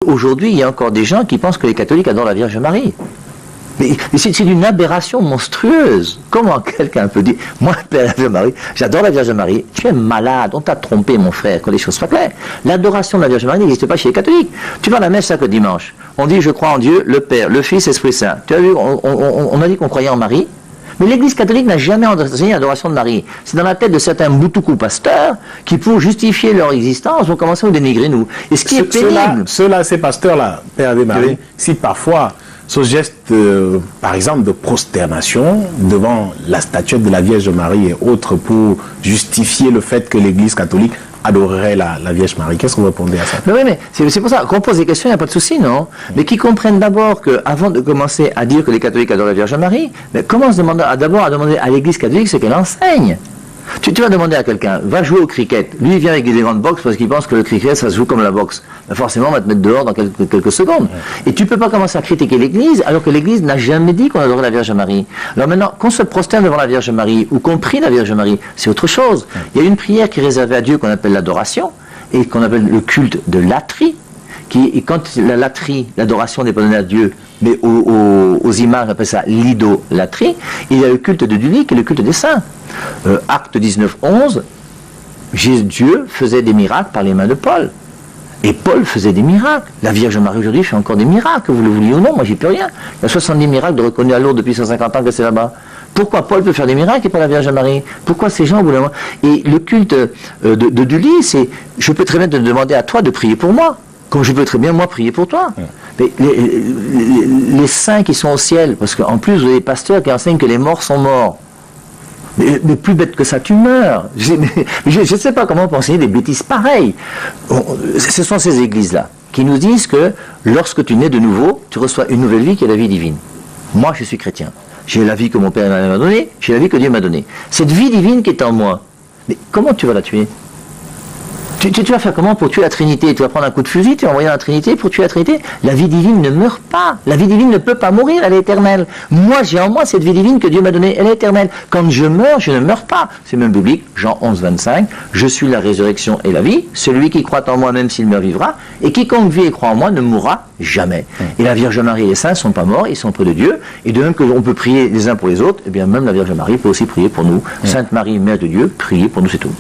aujourd'hui, il y a encore des gens qui pensent que les catholiques adorent la Vierge Marie. Mais c'est une aberration monstrueuse. Comment quelqu'un peut dire, moi, Père la Vierge Marie, j'adore la Vierge Marie, tu es malade, on t'a trompé, mon frère, quand les choses soient claires. L'adoration de la Vierge Marie n'existe pas chez les catholiques. Tu vas à la messe chaque dimanche. On dit, je crois en Dieu, le Père, le Fils, Esprit Saint. Tu as vu, on a dit qu'on croyait en Marie. Mais l'Église catholique n'a jamais enseigné l'adoration de Marie. C'est dans la tête de certains boutoukou pasteurs qui, pour justifier leur existence, vont commencer à nous dénigrer, nous. Et ce qui est pénible... Ces pasteurs-là, Père Ave Marie, oui. Si parfois ce geste, par exemple, de prosternation devant la statuette de la Vierge Marie et autres pour justifier le fait que l'Église catholique adorerait la Vierge Marie. Qu'est-ce que vous répondez à ça? Oui, mais c'est pour ça qu'on pose des questions, il n'y a pas de souci, non? Mais qu'ils comprennent d'abord qu'avant de commencer à dire que les catholiques adorent la Vierge Marie, mais commence d'abord à demander à l'Église catholique ce qu'elle enseigne. Tu vas demander à quelqu'un, va jouer au cricket. Lui, il vient avec des grandes boxes parce qu'il pense que le cricket, ça se joue comme la boxe. Ben forcément, on va te mettre dehors dans quelques secondes. Et tu ne peux pas commencer à critiquer l'Église alors que l'Église n'a jamais dit qu'on adorait la Vierge Marie. Alors maintenant, qu'on se prosterne devant la Vierge Marie ou qu'on prie la Vierge Marie, c'est autre chose. Il y a une prière qui est réservée à Dieu qu'on appelle l'adoration et qu'on appelle le culte de latrie. Et quand la latrie, l'adoration n'est pas donnée à Dieu, mais aux images, on appelle ça l'idolâtrie, il y a le culte de Dieu qui est le culte des saints. Acte 19, 11, Dieu faisait des miracles par les mains de Paul. Et Paul faisait des miracles. La Vierge Marie aujourd'hui fait encore des miracles, vous le vouliez ou non, moi j'y peux rien. Il y a 70 miracles de reconnus à Lourdes depuis 150 ans que c'est là-bas. Pourquoi Paul peut faire des miracles et pas la Vierge Marie? Pourquoi ces gens voulaient... Et le culte de Dully, c'est, je peux très bien te demander à toi de prier pour moi. Comme je peux très bien, moi, prier pour toi. Mais les saints qui sont au ciel, parce qu'en plus, vous avez des pasteurs qui enseignent que les morts sont morts. Mais plus bête que ça, tu meurs. Je ne sais pas comment on peut enseigner des bêtises pareilles. Ce sont ces églises-là qui nous disent que lorsque tu nais de nouveau, tu reçois une nouvelle vie qui est la vie divine. Moi, je suis chrétien. J'ai la vie que mon Père m'a donnée, j'ai la vie que Dieu m'a donnée. Cette vie divine qui est en moi, mais comment tu vas la tuer ? Tu vas faire comment pour tuer la Trinité? Tu vas prendre un coup de fusil, tu vas envoyer dans la Trinité pour tuer la Trinité? La vie divine ne meurt pas. La vie divine ne peut pas mourir, elle est éternelle. Moi, j'ai en moi cette vie divine que Dieu m'a donnée, elle est éternelle. Quand je meurs, je ne meurs pas. C'est même biblique, Jean 11, 25. Je suis la résurrection et la vie. Celui qui croit en moi, même s'il meurt, vivra. Et quiconque vit et croit en moi ne mourra jamais. Et la Vierge Marie et les saints ne sont pas morts, ils sont près de Dieu. Et de même que l'on peut prier les uns pour les autres, et bien même la Vierge Marie peut aussi prier pour nous. Sainte Marie, Mère de Dieu, priez pour nous, c'est tout.